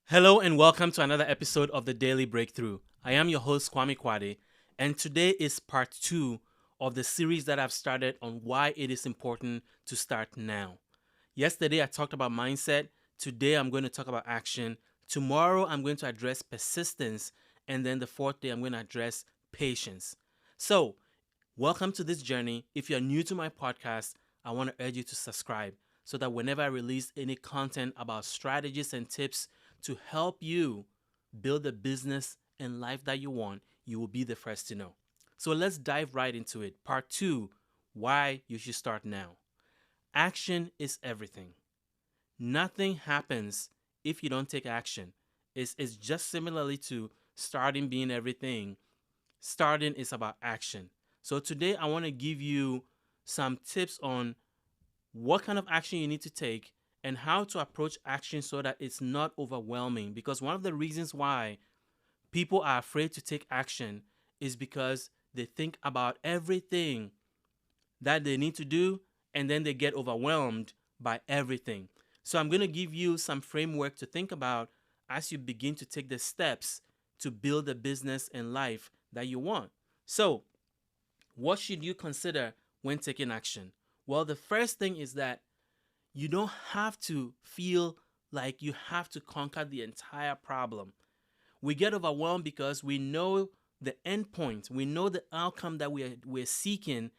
Hello and welcome to another episode of the Daily Breakthrough. I am your host, Kwame Kuadey, and today is part two of the series that I've started on why it is important to start now. Yesterday, I talked about mindset. Today, I'm going to talk about action. Tomorrow, I'm going to address persistence. And then the fourth day, I'm going to address patience. So, welcome to this journey. If you're new to my podcast, I want to urge you to subscribe so that whenever I release any content about strategies and tips to help you build the business and life that you want, you will be the first to know. So let's dive right into it. Part two, why you should start now. Action is everything. Nothing happens if you don't take action. It's just similarly to starting being everything. Starting is about action. So today I want to give you some tips on what kind of action you need to take and how to approach action so that it's not overwhelming. Because one of the reasons why people are afraid to take action is because they think about everything that they need to do and then they get overwhelmed by everything. So I'm going to give you some framework to think about as you begin to take the steps to build the business and life that you want. So, what should you consider when taking action? Well, the first thing is that you don't have to feel like you have to conquer the entire problem. We get overwhelmed because we know the end point, we know the outcome that we're seeking,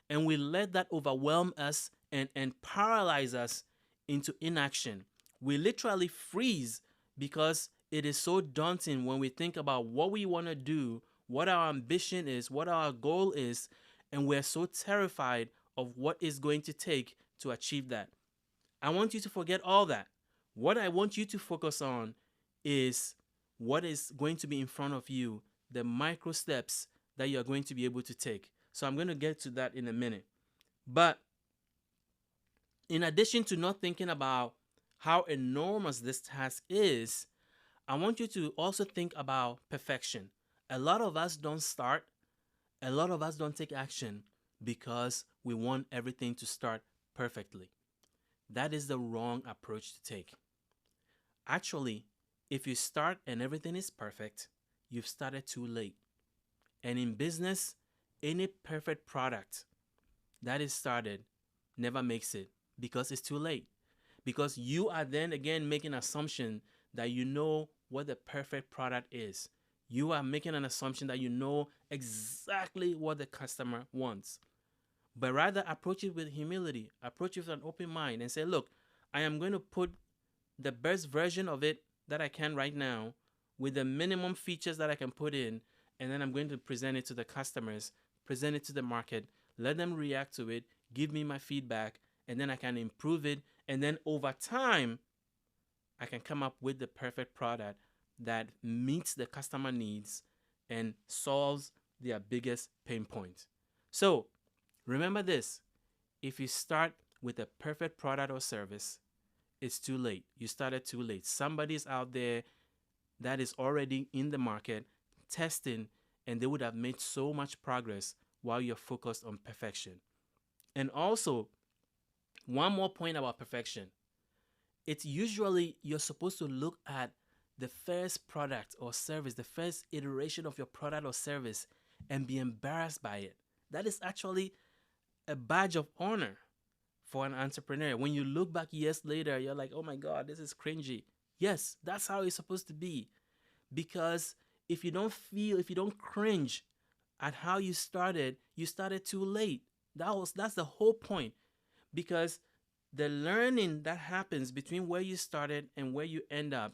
and we let that overwhelm us and paralyze us into inaction. We literally freeze because it is so daunting when we think about what we want to do, what our ambition is, what our goal is, and we're so terrified of what is going to take to achieve that. I want you to forget all that. What I want you to focus on is what is going to be in front of you, the micro steps that you're going to be able to take. So I'm going to get to that in a minute. But in addition to not thinking about how enormous this task is, I want you to also think about perfection. A lot of us don't start, a lot of us don't take action because we want everything to start perfectly. That is the wrong approach to take. Actually, if you start and everything is perfect, you've started too late. And in business, any perfect product that is started never makes it because it's too late. Because you are then again making an assumption that you know what the perfect product is. You are making an assumption that you know exactly what the customer wants. But rather approach it with humility, approach it with an open mind and say, look, I am going to put the best version of it that I can right now with the minimum features that I can put in, and then I'm going to present it to the customers, present it to the market, let them react to it, give me my feedback, and then I can improve it. And then over time, I can come up with the perfect product that meets the customer needs and solves their biggest pain point. So remember this, if you start with a perfect product or service, it's too late. You started too late. Somebody's out there that is already in the market testing, and they would have made so much progress while you're focused on perfection. And also, one more point about perfection. It's usually you're supposed to look at the first product or service, the first iteration of your product or service, and be embarrassed by it. That is actually a badge of honor for an entrepreneur. When you look back years later, you're like, oh my God, this is cringy. Yes, that's how it's supposed to be. Because if you don't cringe at how you started too late. That's the whole point. Because the learning that happens between where you started and where you end up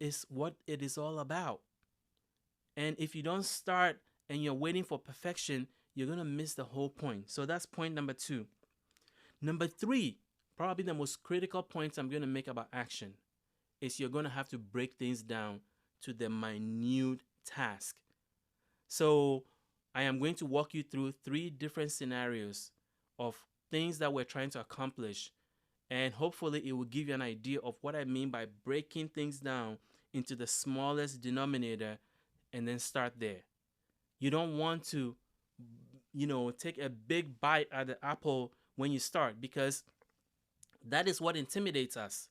is what it is all about. And if you don't start and you're waiting for perfection, you're going to miss the whole point. So that's point number two. Number three, probably the most critical points I'm going to make about action is you're going to have to break things down to the minute task. So I am going to walk you through three different scenarios of things that we're trying to accomplish. And hopefully it will give you an idea of what I mean by breaking things down into the smallest denominator and then start there. You don't want to, take a big bite at the apple when you start because that is what intimidates us.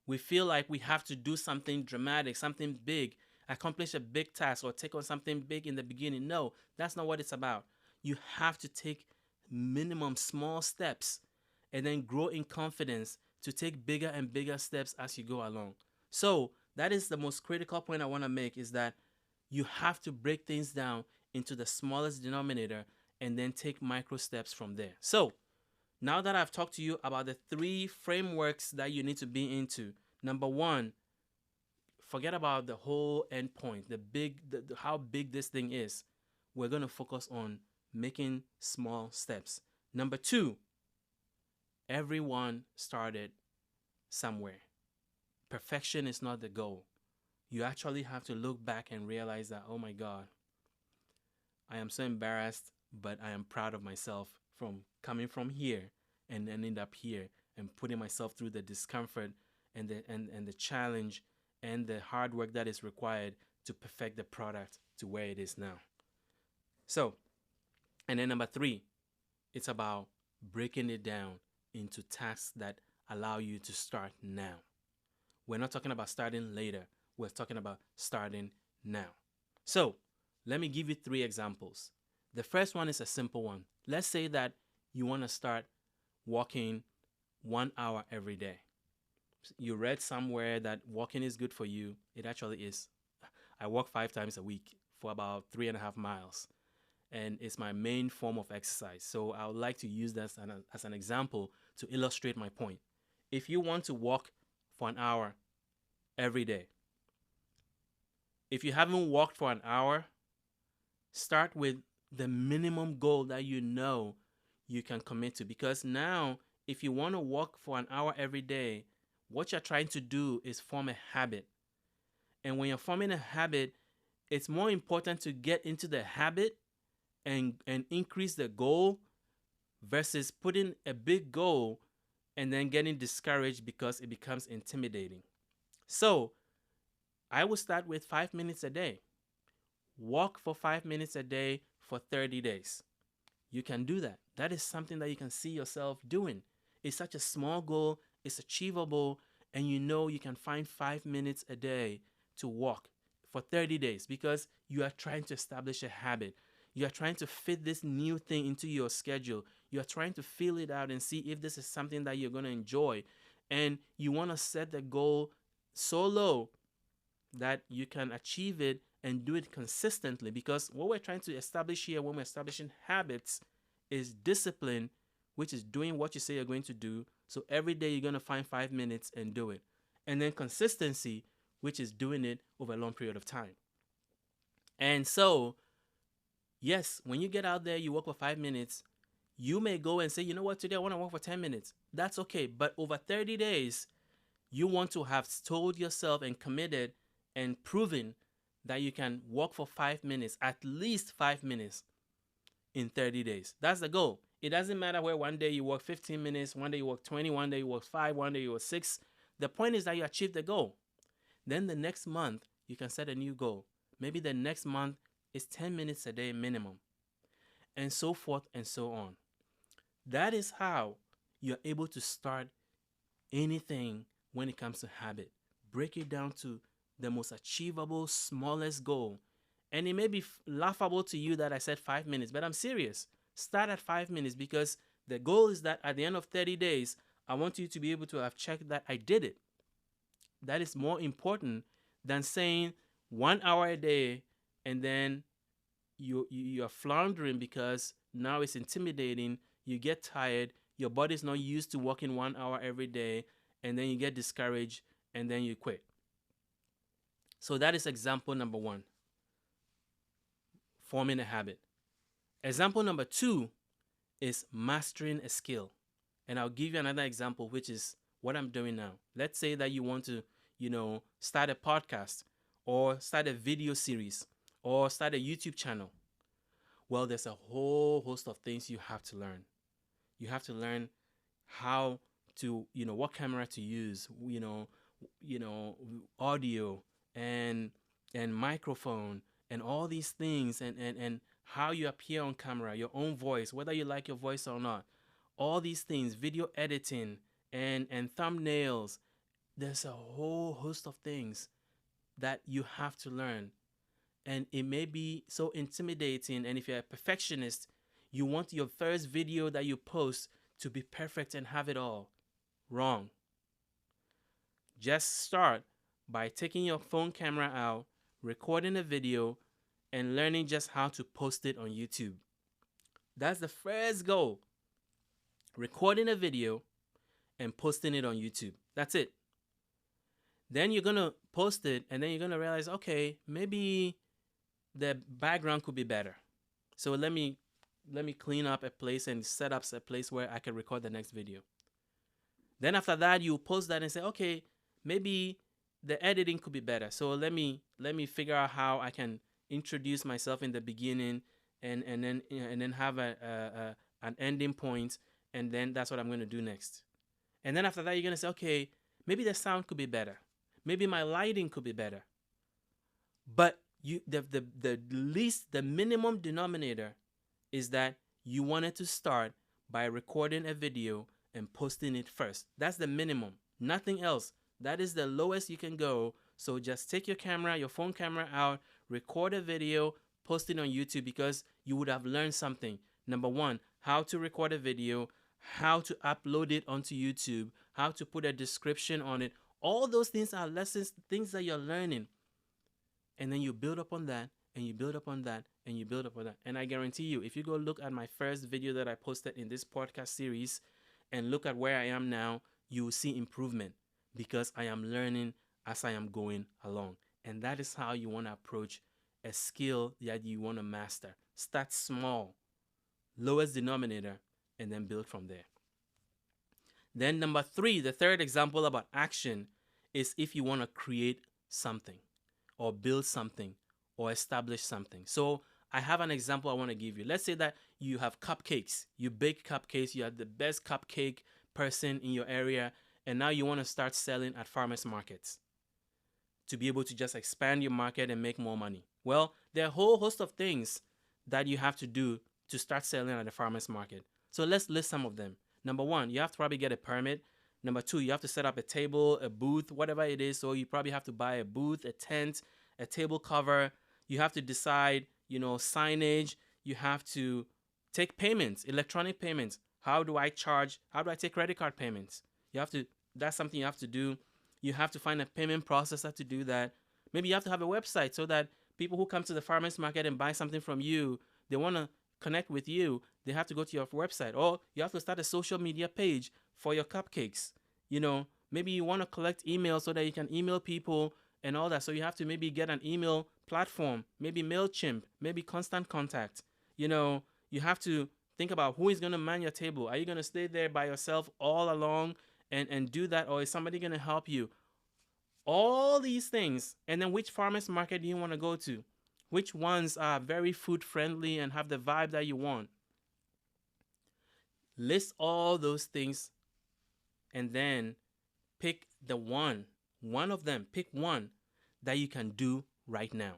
We feel like we have to do something dramatic, something big, accomplish a big task, or take on something big in the beginning. No, that's not what it's about. You have to take minimum small steps and then grow in confidence to take bigger and bigger steps as you go along. So that is the most critical point I want to make, is that you have to break things down into the smallest denominator and then take micro steps from there. So now that I've talked to you about the 3 frameworks that you need to be into, number 1, forget about the whole end point, how big this thing is. We're going to focus on making small steps. Number 2, everyone started somewhere. Perfection is not the goal. You actually have to look back and realize that, oh my God, I am so embarrassed, but I am proud of myself from coming from here and ending up here and putting myself through the discomfort and the challenge and the hard work that is required to perfect the product to where it is now. So, and then number 3, it's about breaking it down into tasks that allow you to start now. We're not talking about starting later. We're talking about starting now. So, let me give you 3 examples. The first one is a simple one. Let's say that you want to start walking 1 hour every day. You read somewhere that walking is good for you. It actually is. I walk 5 times a week for about 3.5 miles. And it's my main form of exercise. So I would like to use that as an example to illustrate my point. If you want to walk for an hour every day, if you haven't walked for an hour, start with the minimum goal that you know you can commit to. Because now, if you want to walk for an hour every day, what you're trying to do is form a habit. And when you're forming a habit, it's more important to get into the habit and increase the goal versus putting a big goal and then getting discouraged because it becomes intimidating. So I will start with 5 minutes a day. Walk for 5 minutes a day for 30 days. You can do that. That is something that you can see yourself doing. It's such a small goal, it's achievable, and you know you can find 5 minutes a day to walk for 30 days because you are trying to establish a habit. You are trying to fit this new thing into your schedule. You are trying to feel it out and see if this is something that you're going to enjoy. And you want to set the goal so low that you can achieve it and do it consistently, because what we're trying to establish here when we're establishing habits is discipline, which is doing what you say you're going to do. So every day you're going to find 5 minutes and do it. And then consistency, which is doing it over a long period of time. And so, yes, when you get out there, you walk for 5 minutes, you may go and say, you know what, today I want to walk for 10 minutes. That's okay. But over 30 days, you want to have told yourself and committed and proven that you can walk for 5 minutes, at least 5 minutes in 30 days. That's the goal. It doesn't matter where one day you walk 15 minutes, one day you walk 20, one day you walk 5, one day you walk 6. The point is that you achieve the goal. Then the next month, you can set a new goal. Maybe the next month is 10 minutes a day minimum, and so forth and so on. That is how you're able to start anything when it comes to habit. Break it down to the most achievable, smallest goal. And it may be laughable to you that I said 5 minutes, but I'm serious. Start at 5 minutes, because the goal is that at the end of 30 days, I want you to be able to have checked that I did it. That is more important than saying 1 hour a day and then you're floundering because now it's intimidating. You get tired. Your body's not used to walking 1 hour every day, and then you get discouraged and then you quit. So that is example number 1, forming a habit. Example number 2 is mastering a skill. And I'll give you another example, which is what I'm doing now. Let's say that you want to, start a podcast or start a video series or start a YouTube channel. Well, there's a whole host of things you have to learn. You have to learn how to, what camera to use, audio and microphone and all these things, and how you appear on camera, your own voice, whether you like your voice or not. All these things, video editing and thumbnails, there's a whole host of things that you have to learn. And it may be so intimidating. And if you're a perfectionist, you want your first video that you post to be perfect and have it all. Wrong. Just start by taking your phone camera out, recording a video, and learning just how to post it on YouTube. That's the first goal. Recording a video and posting it on YouTube. That's it. Then you're going to post it, and then you're going to realize, okay, maybe the background could be better. So let me clean up a place and set up a place where I can record the next video. Then after that, you post that and say, okay, maybe the editing could be better. So let me figure out how I can introduce myself in the beginning and then have an ending point, and then that's what I'm going to do next. And then after that, you're going to say, okay, maybe the sound could be better. Maybe my lighting could be better. But the minimum denominator is that you wanted to start by recording a video and posting it first. That's the minimum. Nothing else. That is the lowest you can go. So just take your camera, your phone camera out, record a video, post it on YouTube, because you would have learned something. Number one, how to record a video, how to upload it onto YouTube, how to put a description on it. All those things are lessons, things that you're learning. And then you build up on that, and you build up on that, and you build up on that. And I guarantee you, if you go look at my first video that I posted in this podcast series and look at where I am now, you will see improvement, because I am learning as I am going along. And that is how you want to approach a skill that you want to master. Start small, lowest denominator, and then build from there. Then number 3, the third example about action, is if you want to create something or build something or establish something. So I have an example I want to give you. Let's say that you have cupcakes. You bake cupcakes. You are the best cupcake person in your area, and now you want to start selling at farmers markets to be able to just expand your market and make more money. Well, there are a whole host of things that you have to do to start selling at the farmers market. So let's list some of them. Number 1, you have to probably get a permit. Number 2, you have to set up a table, a booth, whatever it is. So you probably have to buy a booth, a tent, a table cover. You have to decide, signage. You have to take payments, electronic payments. How do I charge? How do I take credit card payments? That's something you have to do. You have to find a payment processor to do that. Maybe you have to have a website so that people who come to the farmers market and buy something from you, they want to connect with you, they have to go to your website. Or you have to start a social media page for your cupcakes. Maybe you want to collect emails so that you can email people and all that. So you have to maybe get an email platform, maybe MailChimp, maybe Constant Contact. You have to think about who is going to man your table. Are you going to stay there by yourself all along and do that, or is somebody going to help you? All these things. And then which farmers market do you want to go to? Which ones are very food friendly and have the vibe that you want? List all those things and then pick one of them. Pick one that you can do right now.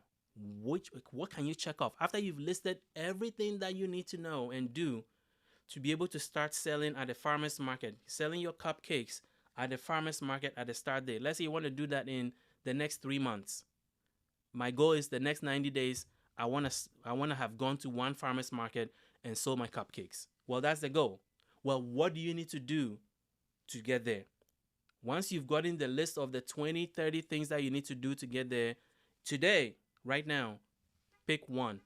What can you check off after you've listed everything that you need to know and do to be able to start selling at the farmers market, selling your cupcakes at the farmers market at the start date? Let's say you want to do that in the next 3 months. My goal is the next 90 days, I want to have gone to one farmers market and sold my cupcakes. Well, that's the goal. Well, what do you need to do to get there? Once you've gotten the list of the 20, 30 things that you need to do to get there, today, right now, pick one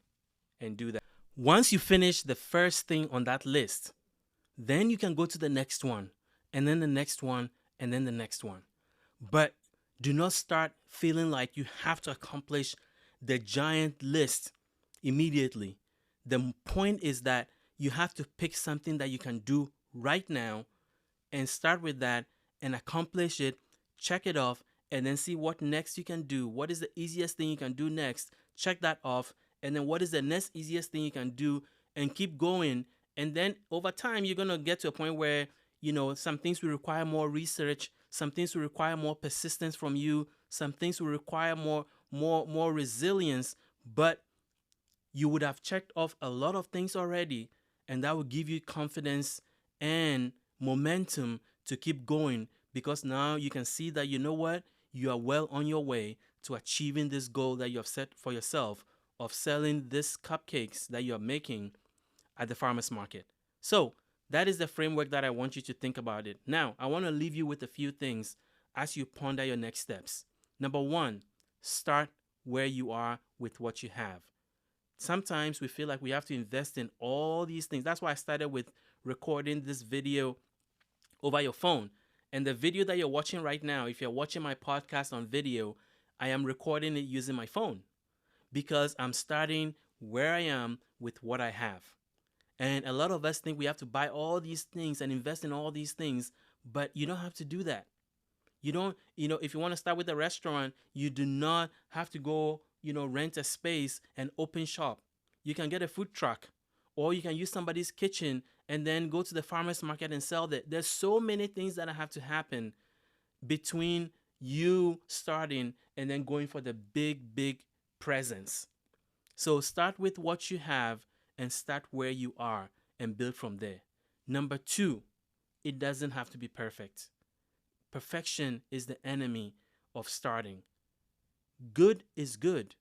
and do that. Once you finish the first thing on that list, then you can go to the next one, and then the next one, and then the next one. But do not start feeling like you have to accomplish the giant list immediately. The point is that you have to pick something that you can do right now and start with that and accomplish it, check it off, and then see what next you can do. What is the easiest thing you can do next? Check that off. And then what is the next easiest thing you can do, and keep going. And then over time, you're going to get to a point where, some things will require more research. Some things will require more persistence from you. Some things will require more resilience. But you would have checked off a lot of things already, and that will give you confidence and momentum to keep going, because now you can see that, you know what, you are well on your way to achieving this goal that you have set for yourself of selling this cupcakes that you are making at the farmers market. So that is the framework that I want you to think about it. Now, I want to leave you with a few things as you ponder your next steps. Number one, start where you are with what you have. Sometimes we feel like we have to invest in all these things. That's why I started with recording this video over your phone. And the video that you're watching right now, if you're watching my podcast on video, I am recording it using my phone because I'm starting where I am with what I have. And a lot of us think we have to buy all these things and invest in all these things, but you don't have to do that. You don't, if you want to start with a restaurant, you do not have to go, rent a space and open shop. You can get a food truck, or you can use somebody's kitchen and then go to the farmer's market and sell that. There's so many things that have to happen between you starting and then going for the big, big presence. So start with what you have and start where you are and build from there. Number two, it doesn't have to be perfect. Perfection is the enemy of starting. Good is good,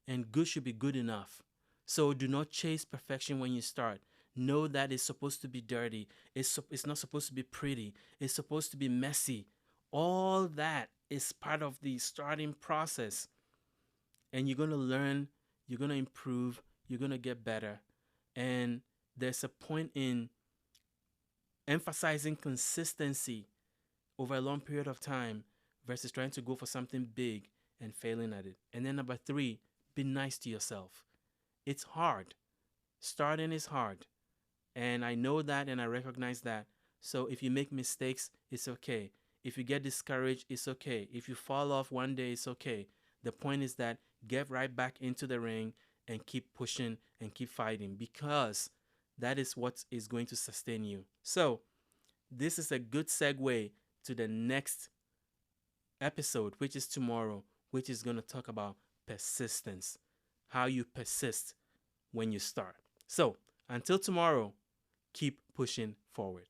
and good should be good enough. So do not chase perfection when you start. Know that it's supposed to be dirty. It's not supposed to be pretty. It's supposed to be messy. All that is part of the starting process. And you're going to learn, you're going to improve, you're going to get better. And there's a point in emphasizing consistency over a long period of time versus trying to go for something big and failing at it. And then number three, be nice to yourself. It's hard. Starting is hard. And I know that and I recognize that. So if you make mistakes, it's okay. If you get discouraged, it's okay. If you fall off one day, it's okay. The point is that get right back into the ring and keep pushing and keep fighting, because that is what is going to sustain you. So this is a good segue to the next episode, which is tomorrow, which is going to talk about persistence, how you persist when you start. So until tomorrow, keep pushing forward.